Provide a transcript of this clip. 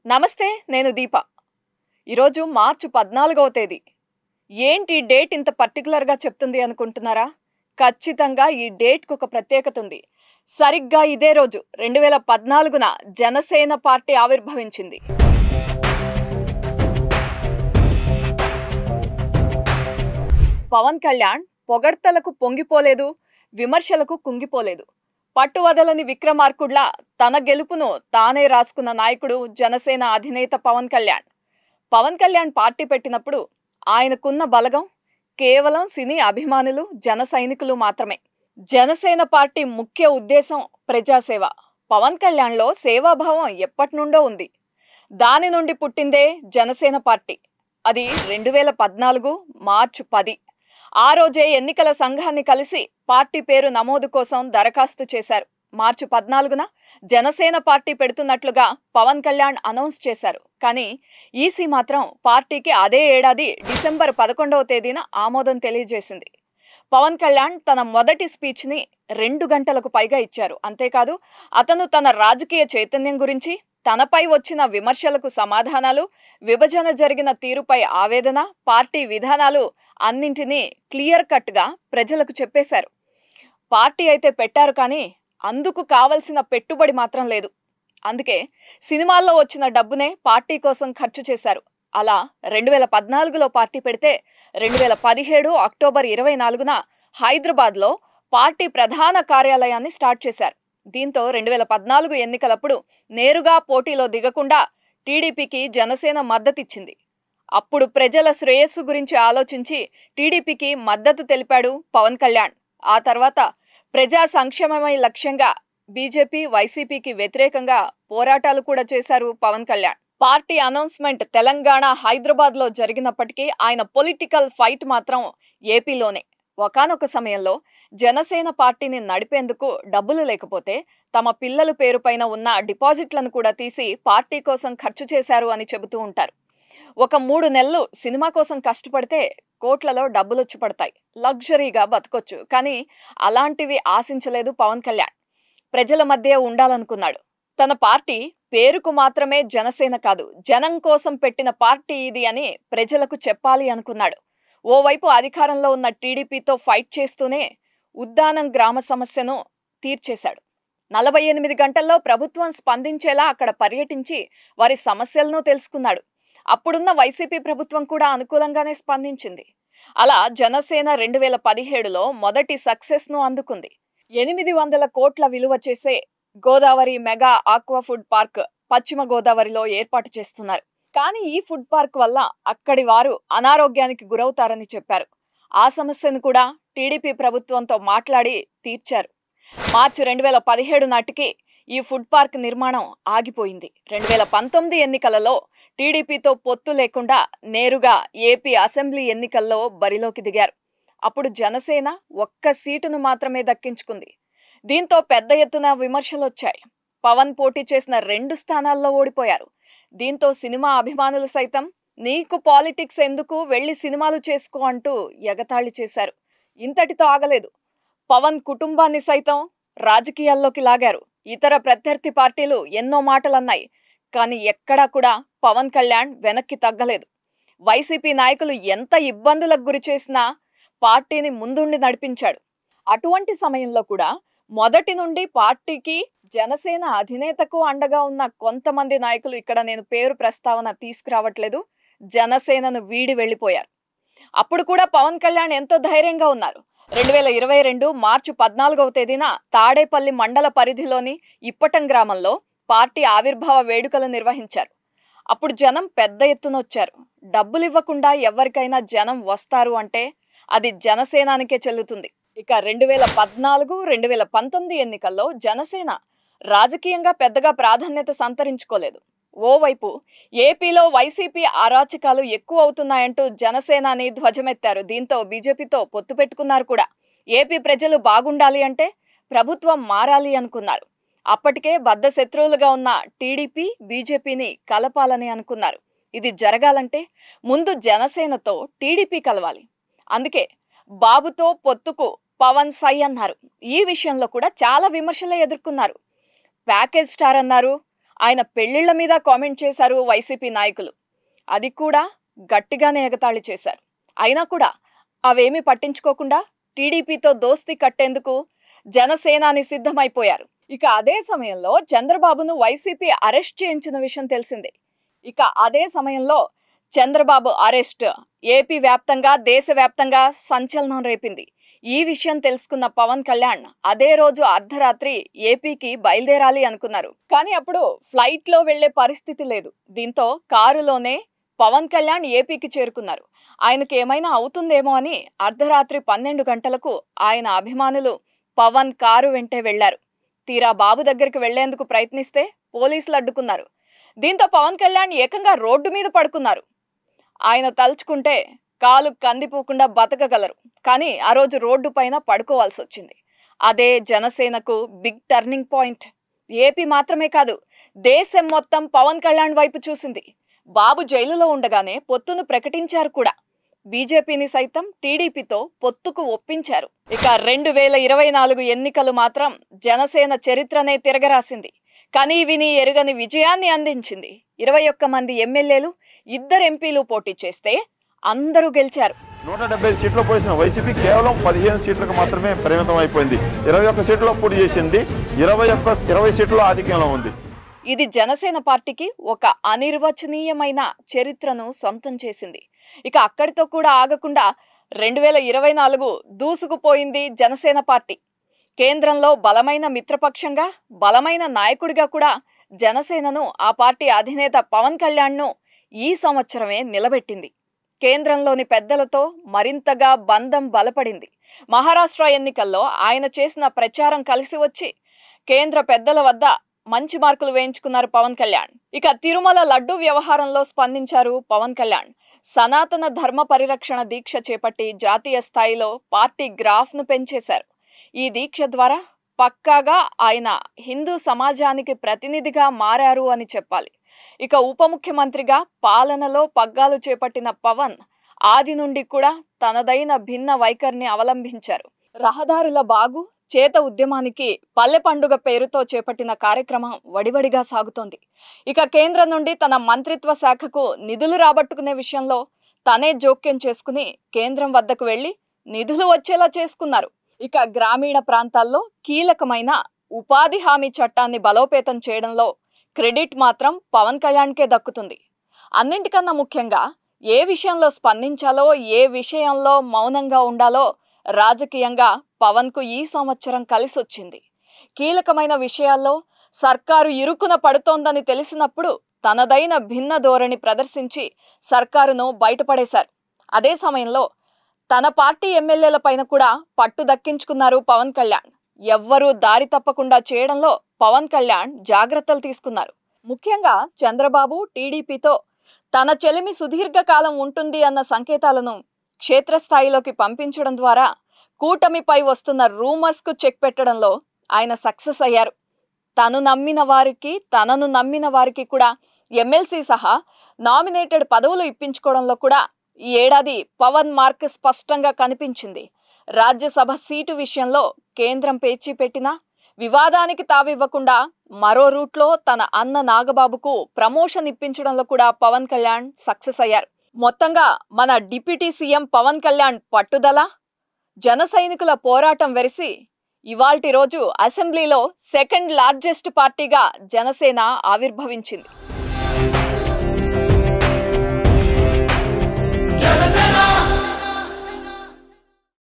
నమస్తే, నేను దీప. ఈరోజు మార్చి 14వ తేదీ. ఏంటి డేట్ ఇంత పర్టిక్యులర్‌గా చెప్తుంది అనుకుంటున్నారా? ఖచ్చితంగా ఈ డేట్‌కి ఒక ప్రత్యేకత ఉంది. సరిగ్గా ఇదే రోజు 2014న జనసేన పార్టీ ఆవిర్భవించింది. పవన్ కళ్యాణ్ పొగడ్తలకు పొంగిపోలేదు, విమర్శలకు కుంగిపోలేదు. పట్టువదలని విక్రమార్కుడ్లా తన గెలుపును తానే రాసుకున్న నాయకుడు జనసేన అధినేత పవన్ కళ్యాణ్. పవన్ కళ్యాణ్ పార్టీ పెట్టినప్పుడు ఆయనకున్న బలగం కేవలం సినీ అభిమానులు, జన సైనికులు మాత్రమే. జనసేన పార్టీ ముఖ్య ఉద్దేశం ప్రజాసేవ. పవన్ కళ్యాణ్లో సేవాభావం ఎప్పటి నుండో ఉంది. దాని నుండి పుట్టిందే జనసేన పార్టీ. అది 2014 మార్చి 10. ఆ రోజే ఎన్నికల సంఘాన్ని కలిసి పార్టీ పేరు నమోదు కోసం దరఖాస్తు చేశారు. మార్చి 14న జనసేన పార్టీ పెడుతున్నట్లుగా పవన్ కళ్యాణ్ అనౌన్స్ చేశారు. కానీ ఈసీ మాత్రం పార్టీకి అదే ఏడాది డిసెంబర్ 11వ తేదీన ఆమోదం తెలియజేసింది. పవన్ కళ్యాణ్ తన మొదటి స్పీచ్ని 2 గంటలకు పైగా ఇచ్చారు. అంతేకాదు అతను తన రాజకీయ చైతన్యం గురించి, తనపై వచ్చిన విమర్శలకు సమాధానాలు, విభజన జరిగిన తీరుపై ఆవేదన, పార్టీ విధానాలు అన్నింటినీ క్లియర్ కట్గా ప్రజలకు చెప్పేశారు. పార్టీ అయితే పెట్టారు, కానీ అందుకు కావలసిన పెట్టుబడి మాత్రం లేదు. అందుకే సినిమాల్లో వచ్చిన డబ్బునే పార్టీ కోసం ఖర్చు చేశారు. అలా 2014లో పార్టీ పెడితే 2017 అక్టోబర్ 24న హైదరాబాద్లో పార్టీ ప్రధాన కార్యాలయాన్ని స్టార్ట్ చేశారు. దీంతో 2014 ఎన్నికలప్పుడు నేరుగా పోటీలో దిగకుండా టీడీపీకి జనసేన మద్దతిచ్చింది. అప్పుడు ప్రజల శ్రేయస్సు గురించి ఆలోచించి టీడీపీకి మద్దతు తెలిపాడు పవన్ కళ్యాణ్. ఆ తర్వాత ప్రజా సంక్షేమమే లక్ష్యంగా బీజేపీ, వైసీపీకి వ్యతిరేకంగా పోరాటాలు కూడా చేశారు పవన్ కళ్యాణ్. పార్టీ అనౌన్స్మెంట్ తెలంగాణ, హైదరాబాద్లో జరిగినప్పటికీ ఆయన పొలిటికల్ ఫైట్ మాత్రం ఏపీలోనే. ఒకానొక సమయంలో జనసేన పార్టీని నడిపేందుకు డబ్బులు లేకపోతే తమ పిల్లల పేరుపైన ఉన్న డిపాజిట్లను కూడా తీసి పార్టీ కోసం ఖర్చు చేశారు అని చెబుతూ ఉంటారు. ఒక 3 నెలలు సినిమా కోసం కష్టపడితే కోట్లలో డబ్బులొచ్చి పడతాయి, లగ్జరీగా బతకొచ్చు. కానీ అలాంటివి ఆశించలేదు పవన్ కళ్యాణ్. ప్రజల మధ్య ఉండాలనుకున్నాడు. తన పార్టీ పేరుకు మాత్రమే జనసేన కాదు, జనం కోసం పెట్టిన పార్టీ ఇది అని ప్రజలకు చెప్పాలి అనుకున్నాడు. ఓవైపు అధికారంలో ఉన్న టీడీపీతో ఫైట్ చేస్తూనే ఉద్దానం గ్రామ సమస్యను తీర్చేశాడు. 48 గంటల్లో ప్రభుత్వం స్పందించేలా అక్కడ పర్యటించి వారి సమస్యలను తెలుసుకున్నాడు. అప్పుడున్న వైసీపీ ప్రభుత్వం కూడా అనుకూలంగానే స్పందించింది. అలా జనసేన 2017లో మొదటి సక్సెస్ను అందుకుంది. 800 కోట్ల విలువ చేసే Godavari mega aqua food park పశ్చిమ గోదావరిలో ఏర్పాటు చేస్తున్నారు. కానీ ఈ ఫుడ్ పార్క్ వల్ల అక్కడి వారు అనారోగ్యానికి గురవుతారని చెప్పారు. ఆ సమస్యను కూడా టీడీపీ ప్రభుత్వంతో మాట్లాడి తీర్చారు. మార్చి 2017 నాటికి ఈ ఫుడ్ పార్క్ నిర్మాణం ఆగిపోయింది. 2019 ఎన్నికలలో టీడీపీతో పొత్తు లేకుండా నేరుగా ఏపీ అసెంబ్లీ ఎన్నికల్లో బరిలోకి దిగారు. అప్పుడు జనసేన ఒక్క సీటును మాత్రమే దక్కించుకుంది. దీంతో పెద్ద ఎత్తున విమర్శలొచ్చాయి. పవన్ పోటీ చేసిన 2 స్థానాల్లో ఓడిపోయారు. దీంతో సినిమా అభిమానులు సైతం నీకు పాలిటిక్స్ ఎందుకు, వెళ్లి సినిమాలు చేసుకో అంటూ ఎగతాళి చేశారు. ఇంతటితో ఆగలేదు. పవన్ కుటుంబాన్ని సైతం రాజకీయాల్లోకి లాగారు. ఇతర ప్రత్యర్థి పార్టీలు ఎన్నో మాటలన్నాయి, కానీ ఎక్కడా కూడా పవన్ కళ్యాణ్ వెనక్కి తగ్గలేదు. వైసీపీ నాయకులు ఎంత ఇబ్బందులకు గురి చేసినా పార్టీని ముందుండి నడిపించాడు. అటువంటి సమయంలో కూడా మొదటి నుండి పార్టీకి, జనసేన అధినేతకు అండగా ఉన్న కొంతమంది నాయకులు, ఇక్కడ నేను పేరు ప్రస్తావన తీసుకురావట్లేదు, జనసేనను వీడి వెళ్లిపోయారు. అప్పుడు కూడా పవన్ కళ్యాణ్ ఎంతో ధైర్యంగా ఉన్నారు. 2022 మార్చి 14వ తేదీన తాడేపల్లి మండల పరిధిలోని ఇప్పటం గ్రామంలో పార్టీ ఆవిర్భావ వేడుకలు నిర్వహించారు. అప్పుడు జనం పెద్ద ఎత్తున వచ్చారు. డబ్బులు ఇవ్వకుండా ఎవరికైనా జనం వస్తారు అంటే అది జనసేనానికే చెల్లుతుంది. ఇక 2014, 2019 ఎన్నికల్లో జనసేన రాజకీయంగా పెద్దగా ప్రాధాన్యత సంతరించుకోలేదు. ఓవైపు ఏపీలో వైసీపీ అరాచకాలు ఎక్కువ అవుతున్నాయంటూ జనసేనాని ధ్వజమెత్తారు. దీంతో బీజేపీతో పొత్తు పెట్టుకున్నారు కూడా. ఏపీ ప్రజలు బాగుండాలి అంటే ప్రభుత్వం మారాలి అనుకున్నారు. అప్పటికే బద్ధ శత్రువులుగా ఉన్న టీడీపీ, బీజేపీని కలపాలని అనుకున్నారు. ఇది జరగాలంటే ముందు జనసేనతో టీడీపీ కలవాలి. అందుకే బాబుతో పొత్తుకు పవన్ సై అన్నారు. ఈ విషయంలో కూడా చాలా విమర్శలే ఎదుర్కొన్నారు. ప్యాకేజ్ స్టార్ అన్నారు. ఆయన పెళ్లిళ్ల మీద కామెంట్ చేశారు వైసీపీ నాయకులు. అది కూడా గట్టిగానే ఎగతాళి చేశారు. అయినా కూడా అవేమీ పట్టించుకోకుండా టీడీపీతో దోస్తీ కట్టేందుకు జనసేనాని సిద్ధమైపోయారు. ఇక అదే సమయంలో చంద్రబాబును వైసీపీ అరెస్ట్ చేయించిన విషయం తెలిసిందే. ఇక అదే సమయంలో చంద్రబాబు అరెస్ట్ ఏపీ వ్యాప్తంగా, దేశవ్యాప్తంగా సంచలనం రేపింది. ఈ విషయం తెలుసుకున్న పవన్ కళ్యాణ్ అదే రోజు అర్ధరాత్రి ఏపీకి బయలుదేరాలి అనుకున్నారు. కానీ అప్పుడు ఫ్లైట్లో వెళ్లే పరిస్థితి లేదు. దీంతో కారులోనే పవన్ కళ్యాణ్ ఏపీకి చేరుకున్నారు. ఆయనకి ఏమైనా అవుతుందేమో అని అర్ధరాత్రి 12 గంటలకు ఆయన అభిమానులు పవన్ కారు వెంటే వెళ్లారు. తీరా బాబు దగ్గరికి వెళ్లేందుకు ప్రయత్నిస్తే పోలీసులు అడ్డుకున్నారు. దీంతో పవన్ కళ్యాణ్ ఏకంగా రోడ్డు మీద పడుకున్నారు. ఆయన తలుచుకుంటే కాలు కందిపోకుండా బతకగలరు. కానీ ఆ రోజు రోడ్డు పైన పడుకోవాల్సి వచ్చింది. అదే జనసేనకు బిగ్ టర్నింగ్ పాయింట్. ఏపీ మాత్రమే కాదు, దేశం మొత్తం పవన్ కళ్యాణ్ వైపు చూసింది. బాబు జైలులో ఉండగానే పొత్తును ప్రకటించారు కూడా. బీజేపీని సైతం టీడీపీతో పొత్తుకు ఒప్పించారు. ఇక 2024 ఎన్నికలు మాత్రం జనసేన చరిత్రనే తిరగరాసింది. కనీ విని ఎరుగని విజయాన్ని అందించింది. 21 మంది ఎమ్మెల్యేలు, 2 ఎంపీలు పోటీ చేస్తే అందరూ గెలిచారు. 175 సీట్లు పోసిన వైసీపీ కేవలం 15 సీట్లకు మాత్రమే పరిమితం అయిపోయింది. 21 సీట్లలో పోటీ చేసింది. 20 సీట్లలో ఆధిక్యంలో ఉంది. ఇది జనసేన పార్టీకి ఒక అనిర్వచనీయమైన చరిత్రను సొంతం చేసింది. ఇక అక్కడితో కూడా ఆగకుండా 2024 దూసుకుపోయింది జనసేన పార్టీ. కేంద్రంలో బలమైన మిత్రపక్షంగా, బలమైన నాయకుడిగా కూడా జనసేనను ఆ పార్టీ అధినేత పవన్ కళ్యాణ్ను ఈ సంవత్సరమే నిలబెట్టింది. కేంద్రంలోని పెద్దలతో మరింతగా బంధం బలపడింది. మహారాష్ట్ర ఎన్నికల్లో ఆయన చేసిన ప్రచారం కలిసి వచ్చి కేంద్ర పెద్దల వద్ద మంచి మార్కులు వేయించుకున్నారు పవన్ కళ్యాణ్. ఇక తిరుమల లడ్డు వ్యవహారంలో స్పందించారు పవన్ కళ్యాణ్. సనాతన ధర్మ పరిరక్షణ దీక్ష చేపట్టి జాతీయ స్థాయిలో పార్టీ గ్రాఫ్ను పెంచేశారు. ఈ దీక్ష ద్వారా పక్కాగా ఆయన హిందూ సమాజానికి ప్రతినిధిగా మారారు అని చెప్పాలి. ఇక ఉప ముఖ్యమంత్రిగా పాలనలో పగ్గాలు చేపట్టిన పవన్ ఆది నుండి కూడా తనదైన భిన్న వైఖరిని అవలంబించారు. రహదారుల బాగు చేత ఉద్యమానికి పల్లె పండుగ పేరుతో చేపట్టిన కార్యక్రమం వడివడిగా సాగుతోంది. ఇక కేంద్రం నుండి తన మంత్రిత్వ శాఖకు నిధులు రాబట్టుకునే విషయంలో తనే జోక్యం చేసుకుని కేంద్రం వద్దకు వెళ్లి నిధులు వచ్చేలా చేసుకున్నారు. ఇక గ్రామీణ ప్రాంతాల్లో కీలకమైన ఉపాధి హామీ చట్టాన్ని బలోపేతం చేయడంలో క్రెడిట్ మాత్రం పవన్ కళ్యాణ్కే దక్కుతుంది. అన్నింటికన్నా ముఖ్యంగా ఏ విషయంలో స్పందించాలో, ఏ విషయంలో మౌనంగా ఉండాలో రాజకీయంగా పవన్కు ఈ సంవత్సరం కలిసొచ్చింది. కీలకమైన విషయాల్లో సర్కారు ఇరుకున పడుతోందని తెలిసినప్పుడు తనదైన భిన్న ధోరణి ప్రదర్శించి సర్కారును బయటపడేశారు. అదే సమయంలో తన పార్టీ ఎమ్మెల్యేల పైన కూడా పట్టు దక్కించుకున్నారు పవన్ కళ్యాణ్. ఎవ్వరూ దారి తప్పకుండా చేయడంలో పవన్ కళ్యాణ్ జాగ్రత్తలు తీసుకున్నారు. ముఖ్యంగా చంద్రబాబు టీడీపీతో తన చెలిమి సుదీర్ఘకాలం ఉంటుంది అన్న సంకేతాలను క్షేత్రస్థాయిలోకి పంపించడం ద్వారా కూటమిపై వస్తున్న రూమర్స్కు చెక్ పెట్టడంలో ఆయన సక్సెస్ అయ్యారు. తనను నమ్మిన వారికి కూడా ఎమ్మెల్సీ సహా నామినేటెడ్ పదవులు ఇప్పించుకోవడంలో కూడా ఈ ఏడాది పవన్ మార్క్ స్పష్టంగా కనిపించింది. రాజ్యసభ సీటు విషయంలో కేంద్రం పేచీ పెట్టినా వివాదానికి తావివ్వకుండా మరో రూట్లో తన అన్న నాగబాబుకు ప్రమోషన్ ఇప్పించడంలో కూడా పవన్ కళ్యాణ్ సక్సెస్ అయ్యారు. మొత్తంగా మన డిప్యూటీ సీఎం పవన్ కళ్యాణ్ పట్టుదల, జన సైనికుల పోరాటం వెరిసి ఇవాల్టి రోజు అసెంబ్లీలో సెకండ్ లార్జెస్ట్ పార్టీగా జనసేన ఆవిర్భవించింది.